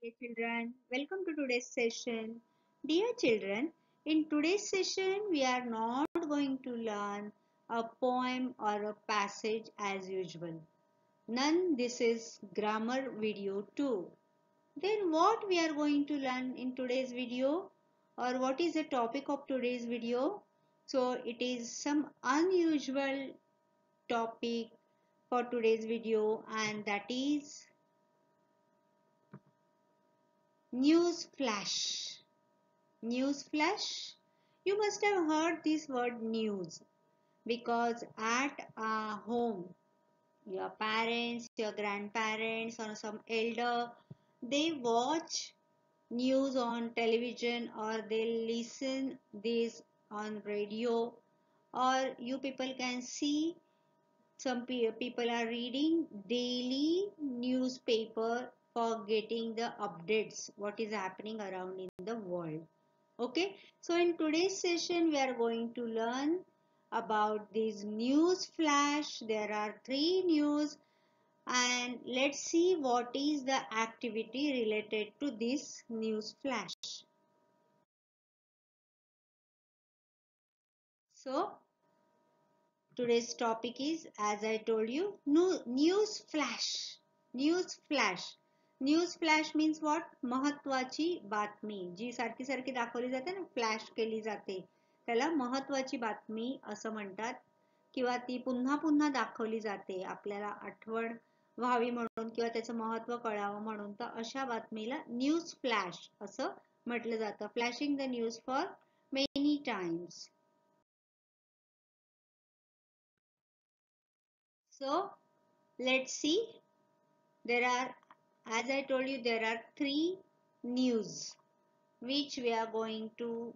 Dear children, welcome to today's session. Dear children, in today's session we are not going to learn a poem or a passage as usual. None, this is grammar video too. Then what we are going to learn in today's video, or what is the topic of today's video? So it is some unusual topic for today's video, and that is news flash. News flash? You must have heard this word news because at home, your parents, your grandparents, or some elder, they watch news on television or they listen this on radio, or you people can see some people are reading daily newspaper for getting the updates what is happening around in the world. Okay, so in today's session we are going to learn about this news flash. There are three news, and let's see what is the activity related to this news flash. So today's topic is, as I told you, news flash. News flash. News flash means what? महत्वाची बातमी जी सारखी सारखी दाखवली जाते ना, flash केली जाते, त्याला महत्वाची बातमी असं म्हणतात. किंवा ती पुन्हा पुन्हा दाखवली जाते आपल्याला आठवण व्हावी म्हणून किंवा त्याचं महत्व कळावं म्हणून, तर अशा बातमीला न्यूज फ्लॅश असं म्हटलं जातं. Flashing the news for many times. So let's see. There are, as I told you, there are three news which we are going to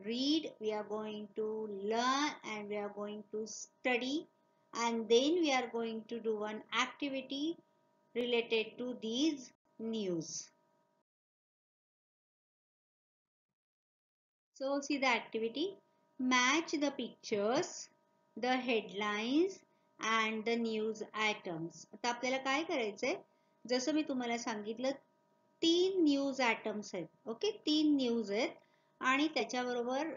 read, we are going to learn, and we are going to study, and then we are going to do one activity related to these news. So see the activity. Match the pictures, the headlines and the news items. आता आपल्याला काय करायचंय, जसं मी तुम्हाला सांगितलं, तीन news atoms आहेत. Okay, तीन न्यूज आहेत आणि त्याच्याबरोबर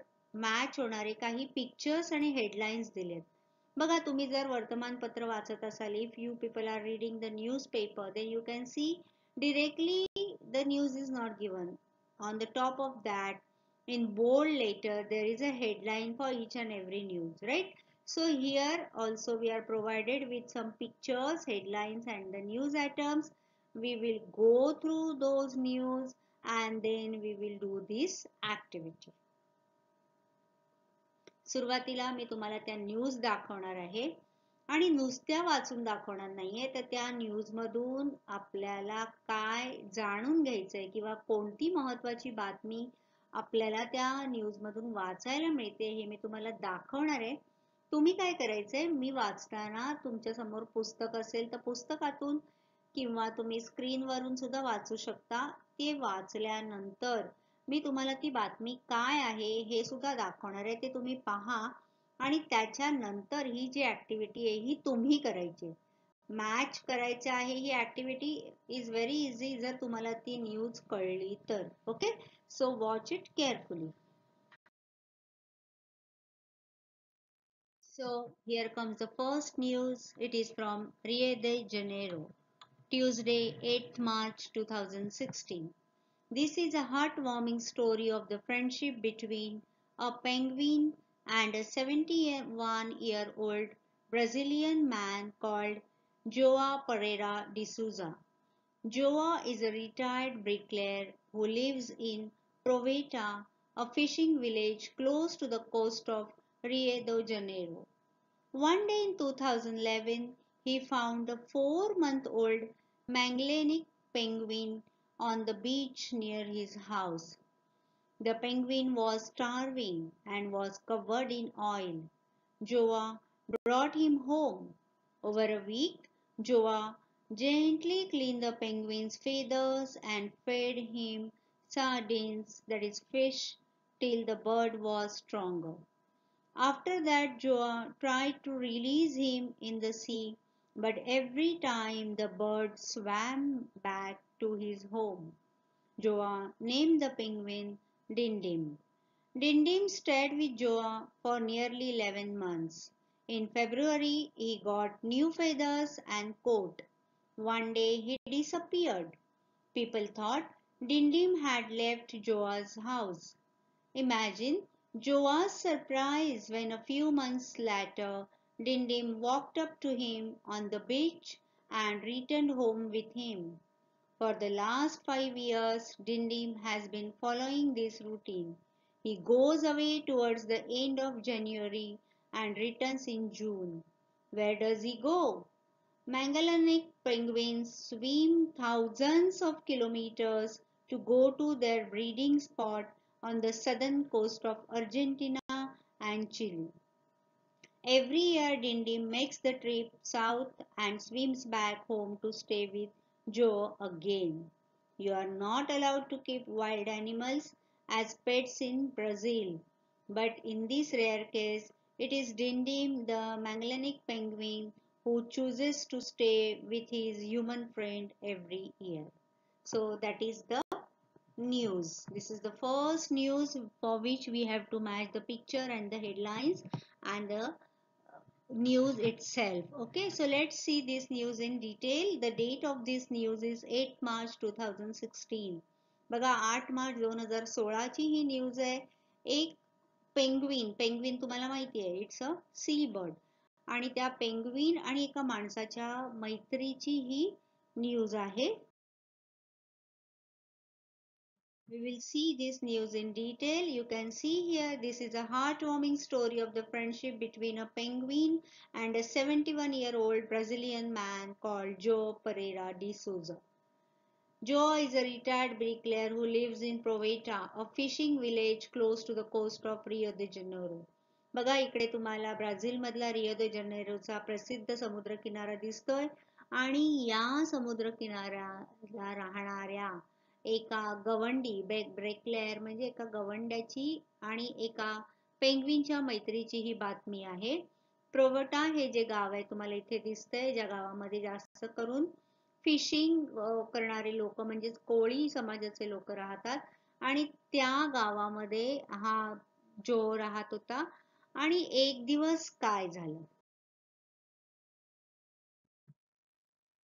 मॅच होणारे काही पिक्चर्स आणि हेडलाईन्स दिलेत. बघा, तुम्ही जर वर्तमानपत्र वाचत असाल, if you people are reading the newspaper, then you can see directly the news is not given. On the top of that, in bold letter, there is a headline for each and every news, right? So here also we are provided with some pictures, headlines and the news items. We will go through those news and then we will do this activity. सुरुवातीला मी तुम्हाला त्या news दाखवणार आहे आणि नुसत्या वाचून दाखवणार नाहीये, तर त्या न्यूज मधून आपल्याला काय जाणून घ्यायचंय किंवा कोणती महत्वाची बातमी आपल्याला त्या न्यूज मधून वाचायला मिळते हे मी तुम्हाला दाखवणार आहे. तुम्ही काय करायचंय, मी वाचताना तुमच्या समोर पुस्तक असेल तर पुस्तकातून किंवा तुम्ही स्क्रीनवरून सुद्धा वाचू शकता. ते वाचल्यानंतर मी तुम्हाला ती बातमी काय आहे हे सुद्धा दाखवणार आहे, ते तुम्ही पहा आणि त्याच्यानंतर ही जी ऍक्टिव्हिटी आहे ही तुम्ही करायची. मॅच करायचे आहे. ही ऍक्टिव्हिटी इज व्हेरी इझी जर तुम्हाला ती न्यूज कळली तर. Okay, so watch it carefully. So here comes the first news. It is from Rio de Janeiro, Tuesday, 8th March 2016. This is a heartwarming story of the friendship between a penguin and a 71-year-old Brazilian man called Joao Pereira de Souza. Joao is a retired bricklayer who lives in Proveta, a fishing village close to the coast of Rio de Janeiro. One day in 2011, he found a 4-month-old Magellanic penguin on the beach near his house. The penguin was starving and was covered in oil. Joao brought him home. Over a week, Joao gently cleaned the penguin's feathers and fed him sardines, that is fish, till the bird was stronger. After that, Joao tried to release him in the sea, but every time the bird swam back to his home. Joa named the penguin Dindim. Dindim stayed with Joa for nearly 11 months. In February, he got new feathers and coat. One day he disappeared. People thought Dindim had left Joa's house. Imagine Joa's surprise when a few months later Dindim walked up to him on the beach and returned home with him. For the last 5 years, Dindim has been following this routine. He goes away towards the end of January and returns in June. Where does he go? Magellanic penguins swim thousands of kilometers to go to their breeding spot on the southern coast of Argentina and Chile. Every year, Dindim makes the trip south and swims back home to stay with Joe again. You are not allowed to keep wild animals as pets in Brazil, but in this rare case, it is Dindim the Magellanic penguin who chooses to stay with his human friend every year. So that is the news. This is the first news for which we have to match the picture and the headlines and the news itself. Okay, so let's see this news in detail. The date of this news is 8 March 2016. बघा 8 मार्च 2016 ची ही news आहे. एक penguin तुम्हाला माहिती आहे, it's a C bird, आणि त्या penguin आणि एका माणसाच्या मैत्रीची ही न्यूज आहे. We will see this news in detail. You can see here, this is a heartwarming story of the friendship between a penguin and a 71-year-old Brazilian man called Joe Pereira de Souza. Joe is a retired bricklayer who lives in Proveta, a fishing village close to the coast of Rio de Janeiro. बघा इकडे तुम्हाला Brazil मधला Rio दे जानेरोचा प्रसिद्ध समुद्र किनारा दिसतोय, आणि या समुद्र किनाऱ्याला राहणाऱ्या एका गवंडी ब्रेकलेअर म्हणजे एका गवंड्याची आणि एका पेंग्विनच्या मैत्रीची ही बातमी आहे. प्रोवटा हे जे गाव आहे तुम्हाला इथे दिसतंय, ज्या गावामध्ये जास्त करून फिशिंग करणारे लोक म्हणजे कोळी समाजाचे लोक राहतात, आणि त्या गावामध्ये हा जो राहत होता. आणि एक दिवस काय झालं?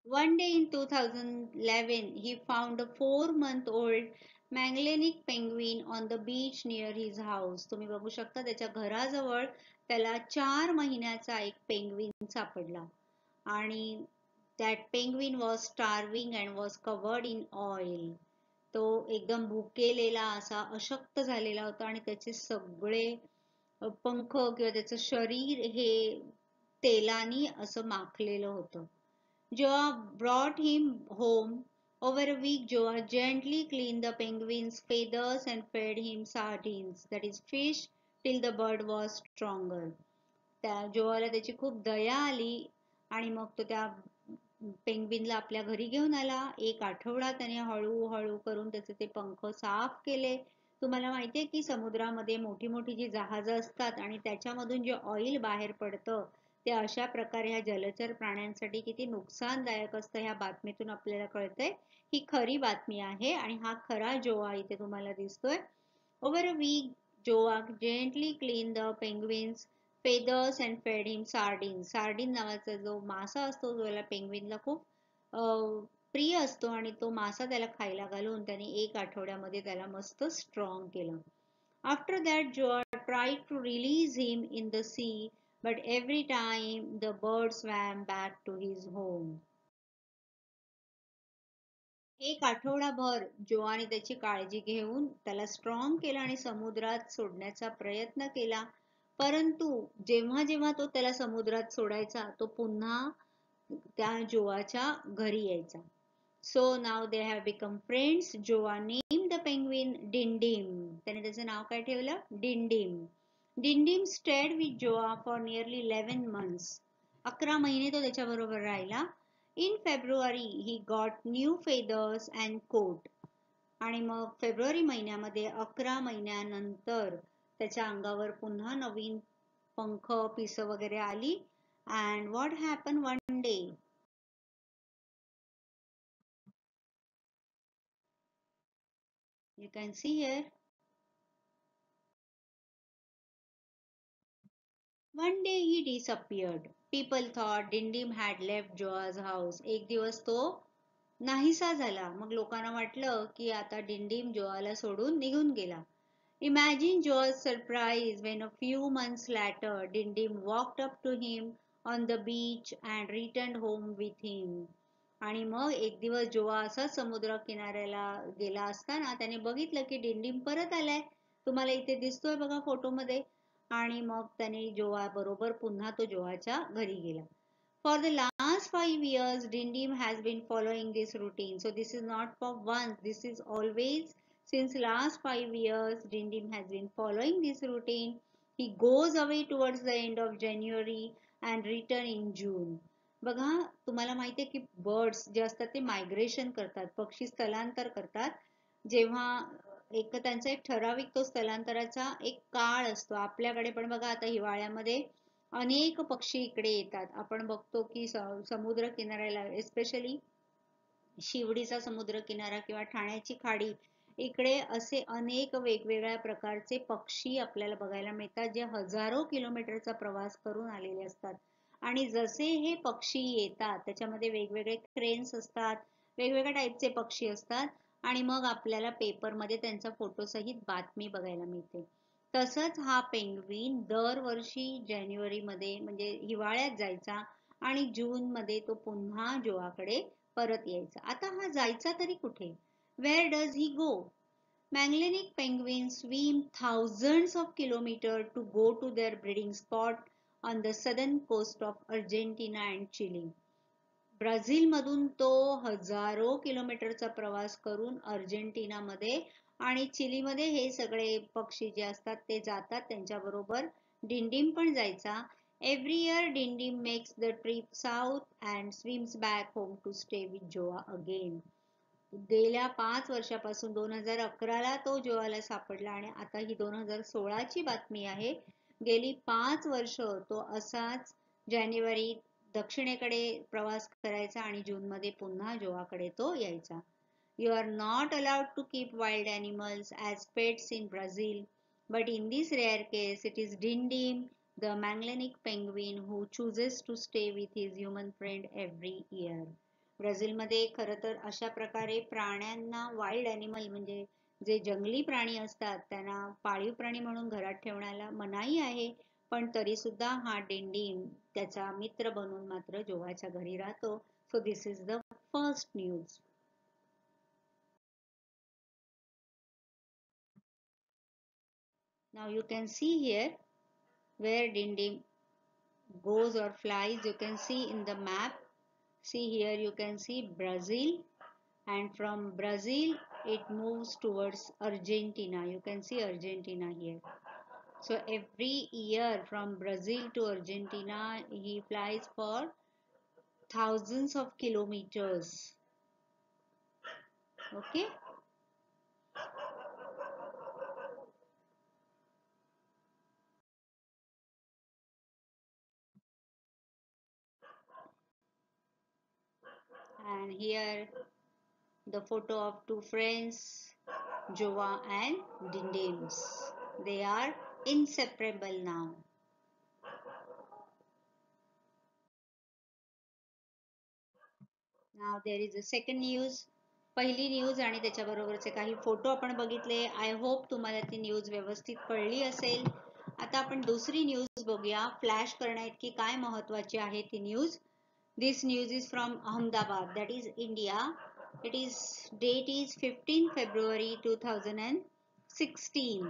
One day in 2011, he found a 4-month-old Magellanic penguin on the beach near his house. तुम्ही बघू शकता त्याच्या घराजवळ त्याला 4 महिन्याचा एक पेंग्विन सापडला, आणि that penguin was starving and was covered in oil. तो एकदम भुकेलेला असा अशक्त झालेला होता, आणि त्याचे सगळे पंख किंवा त्याचं शरीर हे तेलानी असं माखलेलं होतं. Joa brought him home. Over a week, Joa gently cleaned the penguin's feathers and fed him sardines, that is fish, till the bird was stronger. त्या जोआला त्याची खूप दया आली, आणि मग तो त्या पेंग्विनला आपल्या घरी घेऊन आला. एक आठवडा त्याने हळूहळू करून त्याचे ते पंख साफ केले. तुम्हाला माहितीये की समुद्रामध्ये मोठी मोठी जी जहाजं असतात आणि त्याच्यामधून जे ऑइल बाहेर पडतं ते अशा प्रकारे ह्या जलचर प्राण्यांसाठी किती नुकसानदायक असतं ह्या बातमीतून आपल्याला कळतंय. ही खरी बातमी आहे, आणि हा खरा जोआ इथे तुम्हाला दिसतोय. Over a week Joao gently clean the penguin's feathers and fed him sardines. Sardine नावाचा जो मासा असतो तो त्याला पेंग्विनला खूप प्रिय असतो, आणि तो मासा त्याला खायला घालून त्याने एक आठवड्यामध्ये त्याला मस्त स्ट्रॉंग केलं. After that, Joa tried to release him in the sea, but every time the bird swam back to his home. एक आठवडाभर जोआने त्याची काळजी घेऊन त्याला स्ट्रॉंग केलं आणि समुद्रात सोडण्याचा प्रयत्न केला, परंतु जेव्हा जेव्हा तो त्याला समुद्रात सोडायचा तो पुन्हा त्या जोआच्या घरी यायचा. So now they have become friends. Joa named the penguin Dindim. त्याने त्याचं नाव काय ठेवलं? Dindim. Dindim stayed with Joa for nearly 11 months. 11 महिने तो त्याच्याबरोबर राहिला. In February, he got new feathers and coat. आणि मग फेब्रुवारी महिन्यामध्ये 11 महिन्यानंतर त्याच्या अंगावर पुन्हा नवीन पंख पिस वगैरे आली. And what happened one day? You can see here. One day he disappeared. People thought Dindim had left Joa's house. एक दिवस तो नाहीसा झाला. मग लोकांना वाटलं की आता डिंडीम जोआला सोडून निघून गेला. Imagine Joa's surprise when a few months later Dindim walked up to him on the beach and returned home with him. आणि मग एक दिवस जोआ असा समुद्र किनाऱ्याला गेला असताना त्याने बघितलं की डिंडीम परत आलाय. तुम्हाला इथे दिसतोय बघा फोटोमध्ये. आणि मग त्याने जोआ बरोबर पुन्हा तो जोआच्या घरी गेला. For the last 5 years, Dindim has been following this routine. So this is not for once. This is always since last 5 years. Dindim has been following this routine. He goes away towards the end of January and return in June. बघा तुम्हाला माहिती आहे की birds जे असतात ते migration करतात, पक्षी स्थलांतर करतात. जेव्हा त्यांचा एक ठराविक तो स्थलांतराचा एक काळ असतो. आपल्याकडे पण बघा आता हिवाळ्यामध्ये अनेक पक्षी इकडे येतात. आपण बघतो की समुद्र किनाऱ्याला एस्पेशली शिवडीचा समुद्र किनारा किंवा ठाण्याची खाडी इकडे असे अनेक वेगवेगळ्या प्रकारचे पक्षी आपल्याला बघायला मिळतात, जे हजारो किलोमीटरचा प्रवास करून आलेले असतात. आणि जसे हे पक्षी येतात त्याच्यामध्ये वेगवेगळे क्रेन्स असतात, वेगवेगळ्या टाईपचे पक्षी असतात आणि मग आपल्याला पेपरमध्ये त्यांचा फोटोसहित बातमी बघायला मिळते. तसंच हा पेंग्विन दरवर्षी जानेवारीमध्ये म्हणजे हिवाळ्यात जायचा आणि जूनमध्ये तो पुन्हा जोआकडे परत यायचा. आता हा जायचा तरी कुठे? Where does he go? Magellanic penguins swim thousands of kilometers to go to their breeding spot on the southern coast of Argentina and Chile. ब्राझीलमधून तो हजारो किलोमीटरचा प्रवास करून अर्जेंटिनामध्ये आणि चिलीमध्ये हे सगळे पक्षी जे असतात ते जातात. त्यांच्याबरोबर डिंडीम पण जायचा. Every year Dindim makes the trip south and swims back home to stay with Joao again. गेल्या 5 वर्षापासून 2011ला तो जोआला सापडला आणि आता ही 2016ची बातमी आहे. गेली 5 वर्ष तो असाच जानेवारी दक्षिणेकडे प्रवास करायचा आणि जूनमध्ये पुन्हा जोआकडे तो यायचा. You are not allowed to keep wild animals as pets in Brazil, but in this rare case it is Dindim, the Magellanic penguin, who chooses to stay with his human friend every year. ब्राझीलमध्ये खरं तर अशा प्रकारे प्राण्यांना wild animal म्हणजे जे जंगली प्राणी असतात त्यांना पाळीव प्राणी म्हणून घरात ठेवण्याला मनाई आहे, पण तरी सुद्धा हा डिंडीम त्याचा मित्र बनून मात्र जोआच्या घरी राहतो. So this is the first news. Now you can see here where Dindim goes or flies. You can see in the map. See here you can see Brazil, and from Brazil it moves towards Argentina. You can see Argentina here. So every year from Brazil to Argentina he flies for thousands of kilometers. Okay. And here the photo of two friends, Joa and Dindims. They are inseparable now. Now there is a second news. पहिली news आणि त्याच्याबरोबरचे काही photo आपण बघितले. I hope तुम्हाला ती news व्यवस्थित कळली असेल. आता आपण दुसरी न्यूज बघूया. फ्लॅश करण्याइतकी काय महत्वाची आहे ती news. This news is from Ahmedabad, that is India. Date is 15 February 2016.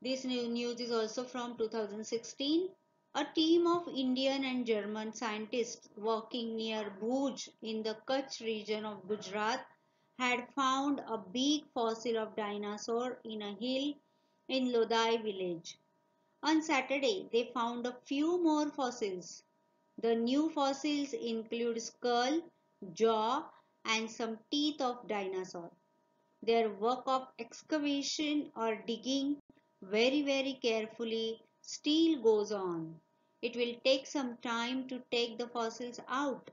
This news is also from 2016. A team of Indian and German scientists working near Bhuj in the Kutch region of Gujarat had found a big fossil of dinosaur in a hill in Lodai village. On Saturday, they found a few more fossils. The new fossils include skull, jaw, and some teeth of dinosaur. Their work of excavation or digging very carefully still goes on. It will take some time to take the fossils out.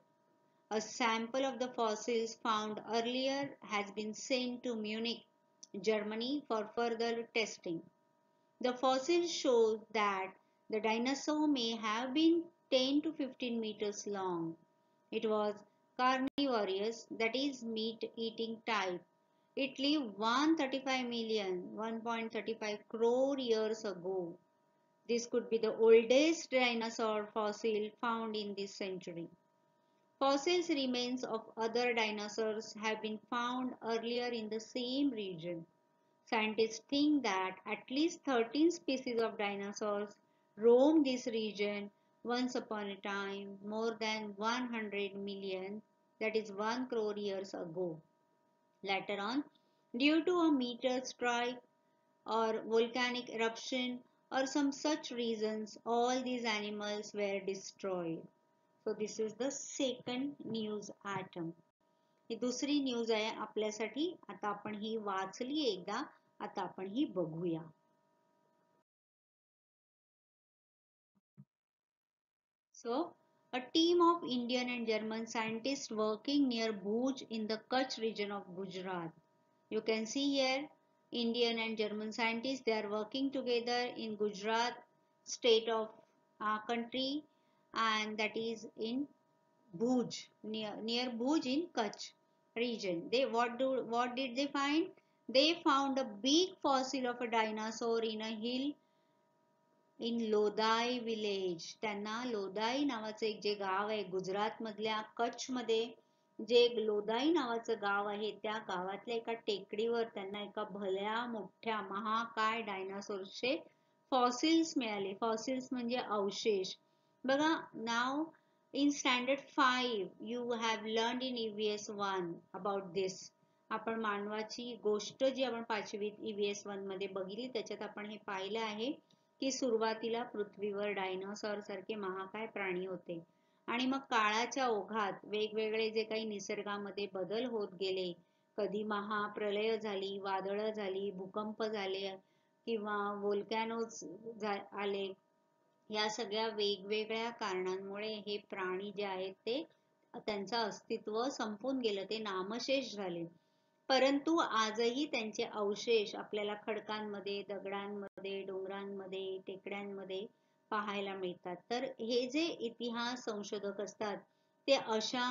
A sample of the fossils found earlier has been sent to Munich, Germany for further testing. The fossils show that the dinosaur may have been 10 to 15 meters long. It was carnivorous, that is meat-eating type. It lived 135 million, 1.35 crore years ago. This could be the oldest dinosaur fossil found in this century. Fossils remains of other dinosaurs have been found earlier in the same region. Scientists think that at least 13 species of dinosaurs roamed this region once upon a time, more than 100 million, that is 1 crore years ago. Later on, due to a meteor strike or volcanic eruption or some such reasons, all these animals were destroyed. So this is the second news item. ही दुसरी news आहे आपल्यासाठी. आता आपण ही वाचली एकदा, आता आपण ही बघूया. So, a team of Indian and German scientists working near Bhuj in the Kutch region of Gujarat. You can see here Indian and German scientists, they are working together in Gujarat state of our country, and that is in Bhuj, near Bhuj in Kutch region. What did they find? They found a big fossil of a dinosaur in a hill in Lodhai village. त्यांना लोधाई नावाचं एक जे गाव आहे गुजरात मधल्या कच्छ मध्ये, जे लोधाई नावाचं गाव आहे, त्या गावातल्या एका टेकडीवर त्यांना एका भल्या मोठ्या महाकाय डायनासोरचे फॉसिल्स मिळाले. फॉसिल्स म्हणजे अवशेष. बघा, नाव in standard 5 you have learned in EVS 1 about this. आपण मानवाची गोष्ट जी आपण पाचवीत EVS 1 मध्ये बघितली त्याच्यात आपण हे पाहिलं आहे की सुरुवातीला पृथ्वीवर डायनासॉर सारखे महाकाय प्राणी होते आणि मग काळाच्या ओघात वेगवेगळे जे काही निसर्गामध्ये बदल होत गेले, कधी महाप्रलय झाली, वादळ झाली, भूकंप झाले किंवा वोल्कॅनोज आले, या सगळ्या वेगवेगळ्या कारणांमुळे हे प्राणी जे आहेत ते त्यांचं अस्तित्व संपून गेलं, ते नामशेष झाले. परंतु आजही त्यांचे अवशेष आपल्याला खडकांमध्ये, दगडांमध्ये, डोंगरांमध्ये, टेकड्यांमध्ये पाहायला मिळतात. तर हे जे इतिहास संशोधक असतात ते अशा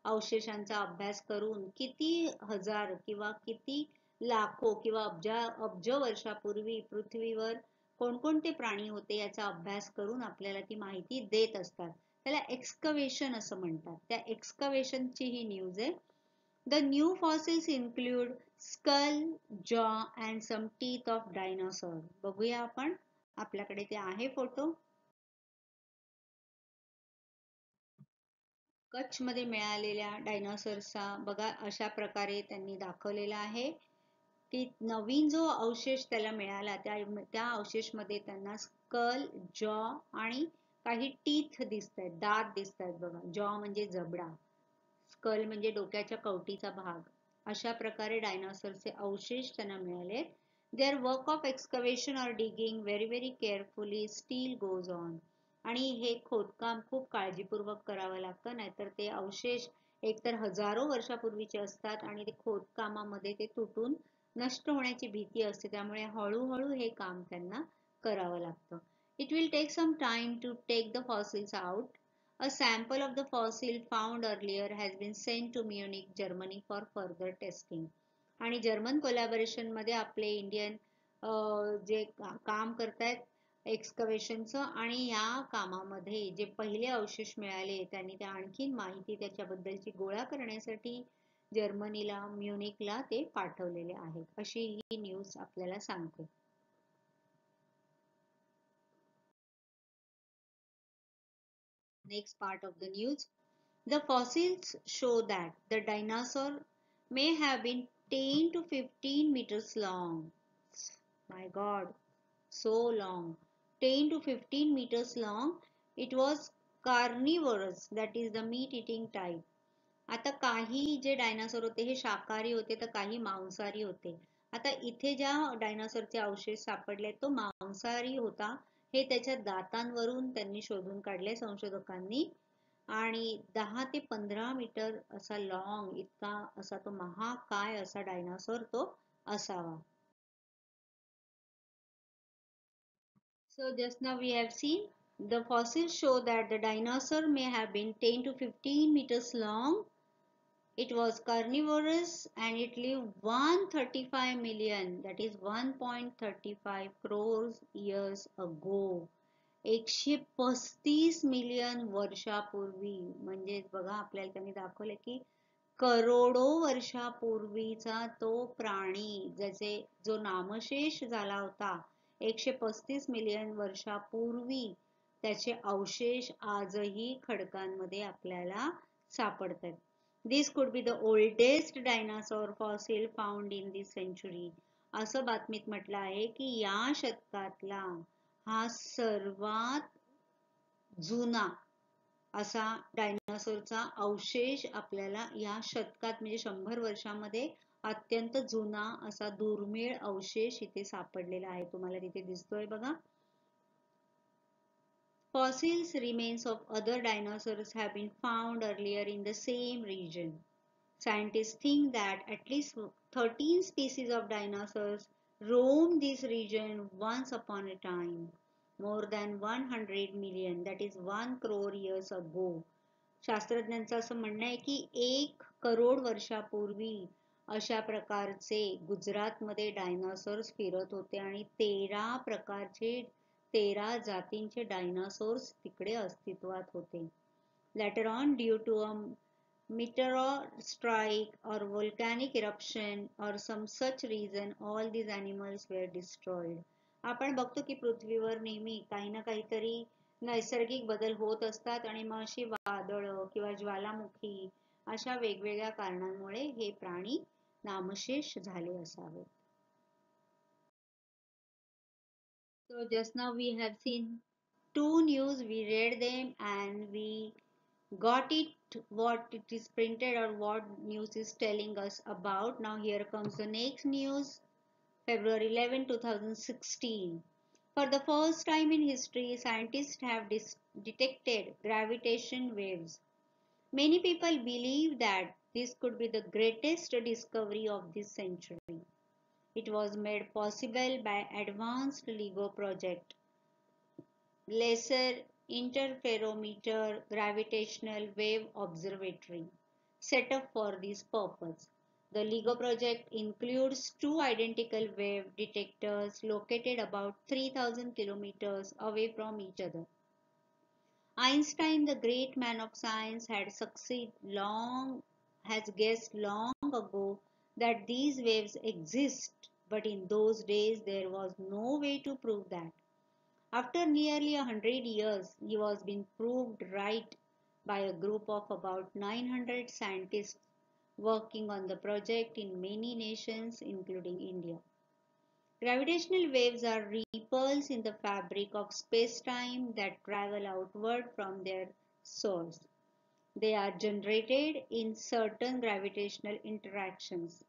अवशेषांचा अभ्यास करून किती हजार किंवा किती लाखो किंवा अब्ज वर्षापूर्वी पृथ्वीवर कोणकोणते प्राणी होते याचा अभ्यास करून आपल्याला ती माहिती देत असतात. त्याला एक्सकवेशन असं म्हणतात. त्या एक्सकवेशनची ही न्यूज आहे. The new fossils include skull, jaw and some teeth of dinosaur. बघूया आपण, आपल्याकडे ते आहे फोटो. कच्छ मध्ये मिळालेल्या डायनासोरचा बघा अशा प्रकारे त्यांनी दाखवलेला आहे की नवीन जो अवशेष त्याला मिळाला त्या अवशेष मध्ये त्यांना स्कल, जॉ आणि काही टीथ दिसतात, दात दिसतात. बघा, जॉ म्हणजे जबडा, स्कल म्हणजे डोक्याच्या कवटीचा भाग. अशा प्रकारे डायनासोरचे अवशेष त्यांना मिळाले. Their work of excavation or digging very carefully steel goes on. आणि हे खोदकाम खूप काळजीपूर्वक करावं लागतं, नाहीतर ते अवशेष एकतर हजारो वर्षापूर्वीचे असतात आणि ते खोदकामामध्ये ते तुटून नष्ट होण्याची भीती असते, त्यामुळे हळूहळू हे काम त्यांना करावं लागतं. It will take some time to take the fossils out. A sample of the fossil found earlier has been sent to Munich, Germany for further testing. आणि जर्मन कोलॅबोरेशन मध्ये आपले इंडियन जे काम करतायत एक्सकवेशनचं, आणि या कामामध्ये जे पहिले अवशेष मिळाले त्यांनी त्या आणखीन माहिती त्याच्याबद्दलची गोळा करण्यासाठी जर्मनीला, म्युनिकला ते पाठवलेले आहेत, अशी ही न्यूज आपल्याला सांगते. Next part of the news. The fossils show that the dinosaur may have been 10 to 15 meters long. My God, so long. 10 to 15 meters long. It was carnivorous, that is the meat-eating type. आता काही जे dinosaur होते हे शाकाहारी होते तर काही मांसाहारी होते. आता इथे ज्या डायनासोरचे अवशेष सापडले तो मांसाहारी होता, हे त्याच्या दातांवरून त्यांनी शोधून काढले संशोधकांनी. आणि 10 ते 15 मीटर असा लॉंग इतका असा तो महाकाय असा डायनासोर तो असावा. So just now we have seen the fossils show that the dinosaur may have been 10 to 15 meters long. It was carnivorous and it lived 135 million, that is 1.35 crores years ago. 135 million वर्षापूर्वी. म्हणजे बघा आपल्याला त्यांनी दाखवलं की करोडो वर्षापूर्वीचा तो प्राणी ज्याचे जो नामशेष झाला होता 135 मिलियन वर्षापूर्वी त्याचे अवशेष आजही खडकांमध्ये आपल्याला सापडतात. This could be the oldest dinosaur fossil found in this century. असं बातमीत म्हटलं आहे की या शतकातला हा सर्वात जुना असा डायनासोरचा अवशेष आपल्याला या शतकात म्हणजे 100 वर्षामध्ये अत्यंत जुना असा दुर्मिळ अवशेष इथे सापडलेला आहे. तुम्हाला तिथे दिसतोय बघा. Fossils remains of other dinosaurs have been found earlier in the same region. Scientists think that at least 13 species of dinosaurs roamed this region once upon a time, more than 100 million, that is 1 crore years ago. शास्त्रज्ञांचं असं म्हणणं आहे की 1 करोड वर्षापूर्वी अशा प्रकारचे गुजरातमध्ये dinosaurs फिरत होते आणि 13 जातींचे डायनासोर्स तिकडे अस्तित्वात होते. Later on, due to a meteor strike or volcanic eruption or some such reason, all these animals were destroyed. आपण बघतो की पृथ्वीवर नेहमी काही ना काहीतरी नैसर्गिक बदल होत असतात आणि मग अशी वादळं किंवा ज्वालामुखी अशा वेगवेगळ्या कारणांमुळे हे प्राणी नामशेष झाले असावेत. So just now we have seen two news, we read them and we got it what it is printed or what news is telling us about. Now here comes the next news. February 11, 2016. For the first time in history, scientists have detected gravitation waves. Many people believe that this could be the greatest discovery of this century. It was made possible by advanced LIGO project, Laser Interferometer Gravitational Wave Observatory, set up for this purpose. The LIGO project includes two identical wave detectors located about 3,000 kilometers away from each other. Einstein, the great man of science, has guessed long ago that these waves exist, but in those days there was no way to prove that. After nearly 100 years, he was being proved right by a group of about 900 scientists working on the project in many nations, including India. Gravitational waves are ripples in the fabric of space-time that travel outward from their source. They are generated in certain gravitational interactions.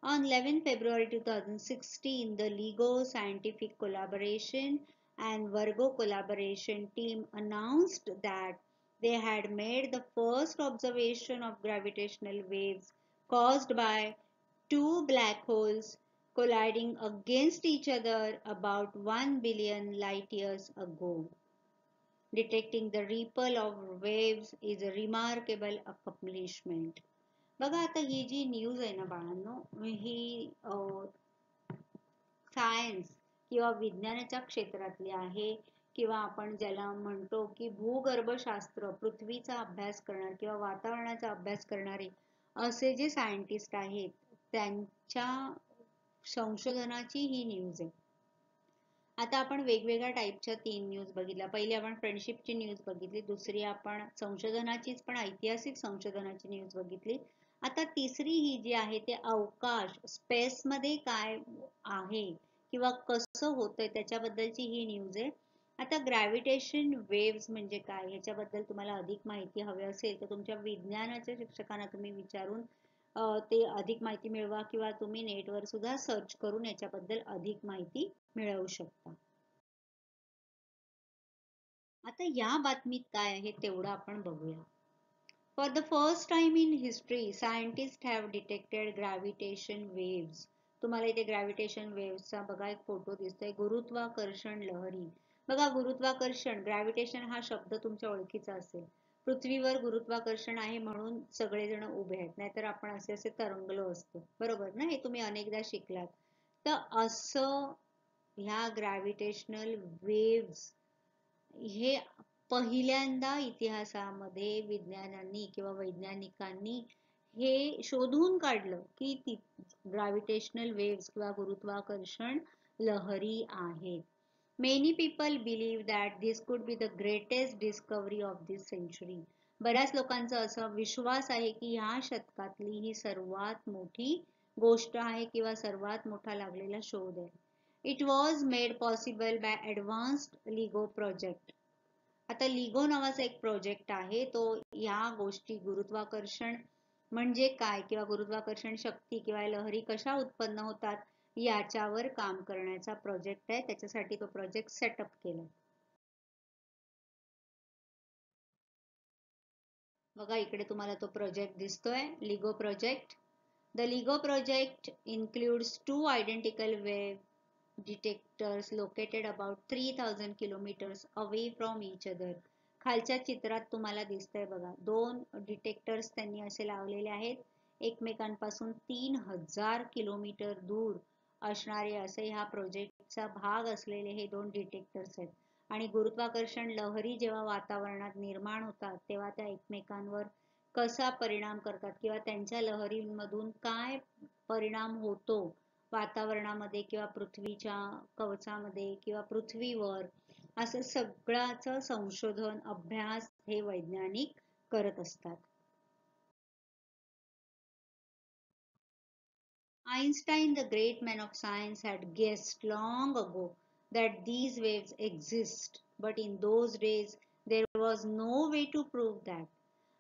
On 11 February 2016, the LIGO Scientific Collaboration and Virgo Collaboration team announced that they had made the first observation of gravitational waves caused by two black holes colliding against each other about 1 billion light years ago. Detecting the ripple of waves is a remarkable accomplishment. बघा आता ही जी news आहे ना बाळांनो, ही science किंवा विज्ञानाच्या क्षेत्रातली आहे किंवा आपण ज्याला म्हणतो की भूगर्भशास्त्र, पृथ्वीचा अभ्यास करणारे किंवा वातावरणाचा अभ्यास करणारे असे जे सायंटिस्ट आहेत त्यांच्या संशोधनाची ही न्यूज आहे. आता आपण वेगवेगळ्या टाईपच्या 3 न्यूज बघितल्या. पहिली आपण फ्रेंडशिपची न्यूज बघितली, दुसरी आपण संशोधनाचीच पण ऐतिहासिक संशोधनाची न्यूज बघितली. आता तिसरी ही जी आहे ते अवकाश, स्पेस मध्ये काय आहे किंवा कसं होतंय त्याच्याबद्दलची ही न्यूज आहे. आता ग्रॅव्हिटेशन वेव्स म्हणजे काय ह्याच्याबद्दल तुम्हाला अधिक माहिती हवी असेल तर तुमच्या विज्ञानाच्या शिक्षकांना तुम्ही विचारून ते अधिक माहिती मिळवा किंवा तुम्ही नेटवर सुद्धा सर्च करून याच्याबद्दल अधिक माहिती मिळवू शकता. आता या बातमीत काय आहे तेवढं आपण बघूया. For the first time in history, scientists have detected gravitation waves. तुम्हाला इथे ग्रॅव्हिटेशन वेव्हचा बघा एक फोटो दिसतोय, गुरुत्वाकर्षण लहरी. बघा गुरुत्वाकर्षण, ग्रॅव्हिटेशन हा शब्द तुमच्या ओळखीचा असेल. पृथ्वीवर गुरुत्वाकर्षण आहे म्हणून सगळेजण उभे आहेत, नाहीतर आपण असे असे तरंगलो असतो, बरोबर ना? हे तुम्ही अनेकदा शिकलात. तर असं ह्या ग्रॅव्हिटेशनल वेव्स हे पहिल्यांदा इतिहासामध्ये विज्ञानांनी किंवा वैज्ञानिकांनी हे शोधून काढलं की ग्रॅव्हिटेशनल वेव्स किंवा गुरुत्वाकर्षण लहरी आहेत. Many people believe that this could be the greatest discovery of this century. बऱ्याच लोकांचा असा विश्वास आहे की ह्या शतकातली ही सर्वात मोठी गोष्ट आहे किंवा सर्वात मोठा लागलेला शोध आहे. It was made possible by advanced लिगो project. आता लिगो नावाचा एक प्रोजेक्ट आहे, तो या गोष्टी गुरुत्वाकर्षण म्हणजे काय किंवा गुरुत्वाकर्षण शक्ती किंवा लहरी कशा उत्पन्न होतात याच्यावर काम करण्याचा प्रोजेक्ट आहे. त्याच्यासाठी तो प्रोजेक्ट सेटअप केला. बघा इकडे तुम्हाला तो प्रोजेक्ट दिसतोय, लिगो project. The लिगो project includes two identical wave detectors located about 3000 kilometers away from each other. खालच्या चित्रात तुम्हाला दिसतंय बघा, दोन डिटेक्टर्स त्यांनी असे लावलेले आहेत, एकमेकांपासून 3000 किलोमीटर दूर असणारे असे ह्या प्रोजेक्टचा भाग असलेले हे दोन डिटेक्टर्स आहेत. आणि गुरुत्वाकर्षण लहरी जेव्हा वातावरणात निर्माण होतात तेव्हा त्या एकमेकांवर कसा परिणाम करतात किंवा त्यांच्या लहरींमधून काय परिणाम होतो वातावरणामध्ये किंवा पृथ्वीच्या कवचामध्ये किंवा पृथ्वीवर, असं सगळ्याचं संशोधन अभ्यास हे वैज्ञानिक करत असतात. Einstein, the great man of science, had guessed long ago that these waves exist, but in those days there was no way to prove that.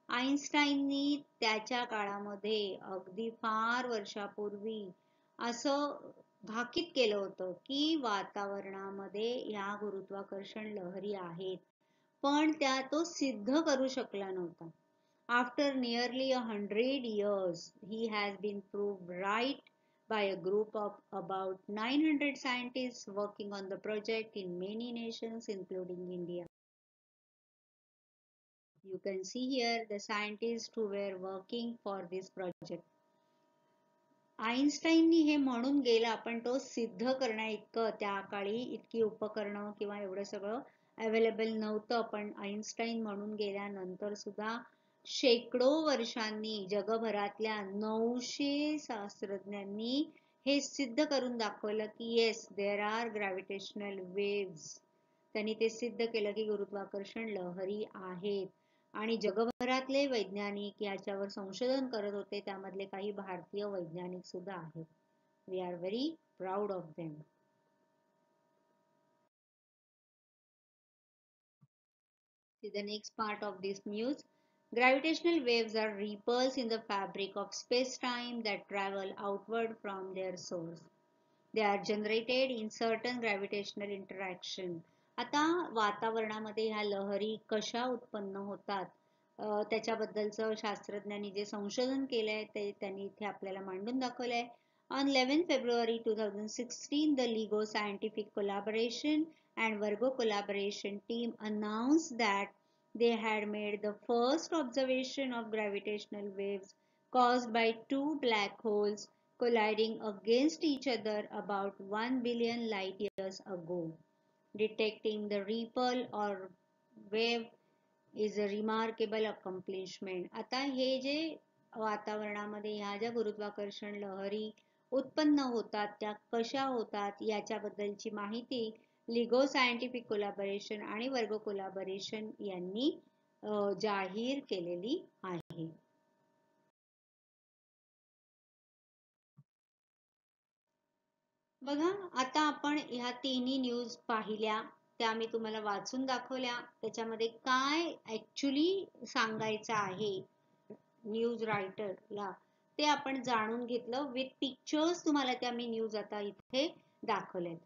आइन्स्टाईननी त्याच्या काळामध्ये अगदी फार वर्षापूर्वी असं भाकीत केलं होतं की वातावरणामध्ये ह्या गुरुत्वाकर्षण लहरी आहेत, पण त्या तो सिद्ध करू शकला नव्हता. After nearly 100 years, he has been proved right by a group of about 900 scientists working on the project in many nations, including India. You can see here the scientists who were working for this project. आइन्स्टाईननी हे म्हणून गेला, पण तो सिद्ध करण्या इतकं त्या काळी इतकी उपकरणं किंवा एवढं सगळं अवेलेबल नव्हतं, पण आइन्स्टाईन म्हणून गेल्यानंतर सुद्धा शेकडो वर्षांनी जगभरातल्या 900 शास्त्रज्ञांनी हे सिद्ध करून दाखवलं की yes, there are gravitational waves. त्यांनी ते सिद्ध केलं की गुरुत्वाकर्षण लहरी आहेत. आणि जगभरातले वैज्ञानिक याच्यावर संशोधन करत होते, त्यामधले काही भारतीय वैज्ञानिक सुद्धा आहेत. We are very proud of them. The next part of this news. Gravitational waves are ripples in the fabric of space-time that travel outward from their source. They are generated in certain gravitational interaction. आता वातावरणामध्ये ह्या लहरी कशा उत्पन्न होतात त्याच्याबद्दलचं शास्त्रज्ञांनी जे संशोधन केलंय ते त्यांनी इथे आपल्याला मांडून दाखवलंय. On 11 February 2016, the LIGO Scientific Collaboration and Virgo Collaboration team announced that they had made the first observation of gravitational waves caused by two black holes colliding against each other about 1 billion light years ago. Detecting the ripple or wave is a remarkable accomplishment. आता हे जे वातावरणामध्ये ह्या ज्या गुरुत्वाकर्षण लहरी उत्पन्न होतात त्या कशा होतात याच्याबद्दलची माहिती लिगो सायंटिफिक कोलॅबोरेशन आणि वर्गो कोलॅबोरेशन यांनी जाहीर केलेली आहे. बघा आता आपण ह्या तिन्ही न्यूज पाहिल्या, त्या मी तुम्हाला वाचून दाखवल्या. त्याच्यामध्ये काय ऍक्च्युली सांगायचं आहे न्यूज रायटरला ते आपण जाणून घेतलं. विथ पिक्चर्स तुम्हाला त्या मी न्यूज आता इथे दाखवल्यात.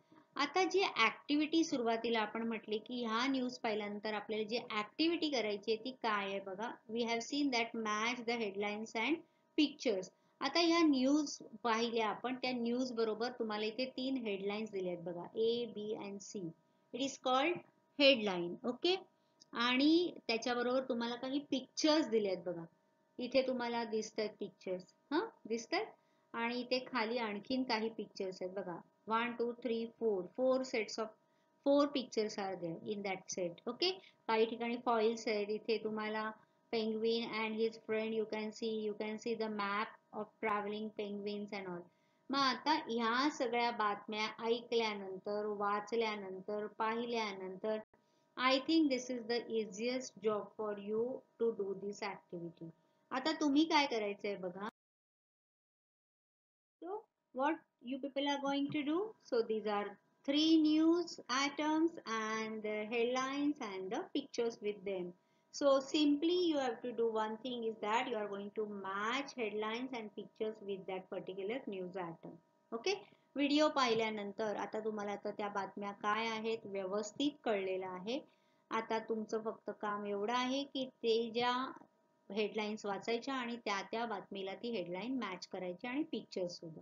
आता जी ऍक्टिव्हिटी सुरुवातीला आपण म्हटले की ह्या न्यूज पाहिल्यानंतर आपल्याला जी ऍक्टिव्हिटी करायची आहे ती काय आहे बघा. We have seen that match the headlines and pictures. आता ह्या न्यूज पाहिल्या आपण, त्या न्यूज बरोबर तुम्हाला इथे 3 हेडलाईन्स दिले आहेत बघा, A, B and C. It is called headline. Okay. आणि त्याच्याबरोबर तुम्हाला काही पिक्चर्स दिले आहेत बघा. इथे तुम्हाला दिसत आहेत पिक्चर्स, दिसत आहेत. आणि इथे खाली आणखीन काही पिक्चर्स आहेत बघा. 1 2 3 4 sets of 4 pictures are there in that set. Okay. काही ठिकाणी फॉइल्स आहेत. इथे तुम्हाला penguin and his friend you can see the map of traveling penguins and all. मग आता ह्या सगळ्या बातम्या ऐकल्यानंतर, वाचल्यानंतर, पाहिल्यानंतर I think this is the easiest job for you to do this activity. आता तुम्ही काय करायचंय बघा. So what you people are going to do? So these are 3 news items and the headlines and the pictures with them. So simply you have to do one thing is that you are going to match headlines and pictures with that particular news item. Okay. Video पाहिल्यानंतर आता तुम्हाला आता त्या बातम्या काय आहेत व्यवस्थित कळलेलं आहे. आता तुमचं फक्त काम एवढं आहे की ते ज्या हेडलाईन्स वाचायच्या आणि त्या बातमीला ती हेडलाईन मॅच करायची आणि पिक्चर्स सुद्धा.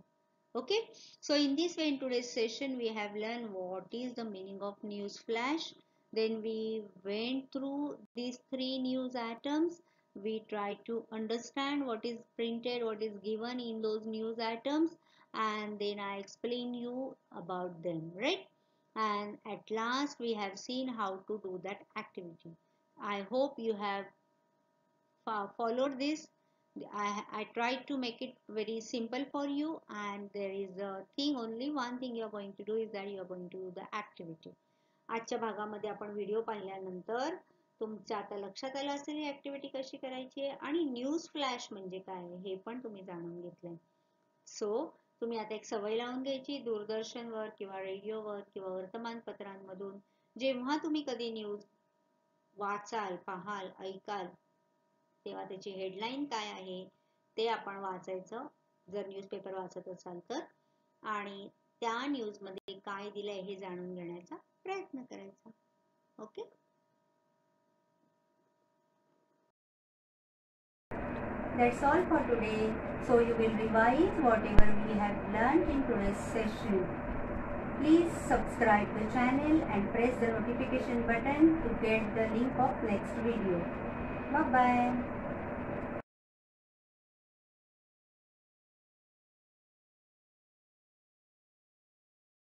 Okay. So in this way in today's session we have learned what is the meaning of news flash. Then we went through these 3 news items. We tried to understand what is printed, what is given in those news items, and then I explained you about them, right? And at last we have seen how to do that activity. I hope you have followed this. I tried to make it very simple for you, and there is a thing, only one thing you are going to do is that you are going to do the activity. आजच्या भागामध्ये आपण video पाहिल्यानंतर तुमच्या आता लक्षात आलं असेल ही activity कशी करायची आहे आणि न्यूज फ्लॅश म्हणजे काय हे पण तुम्ही जाणून घेतलंय. सो तुम्ही आता एक सवय लावून घ्यायची, दूरदर्शनवर किंवा रेडिओवर किंवा वर्तमानपत्रांमधून जेव्हा तुम्ही कधी न्यूज वाचाल, पाहाल, ऐकाल तेव्हा त्याची हेडलाईन काय आहे ते आपण वाचायचं जर न्यूजपेपर वाचत असाल तर, आणि त्या न्यूज मध्ये काय दिलंय हे जाणून घेण्याचा प्रयत्न करायचा. Okay. That's all for today. So you will revise whatever we have learned in today's session. Please subscribe the channel and press the notification button to get the link of next video. Bye bye.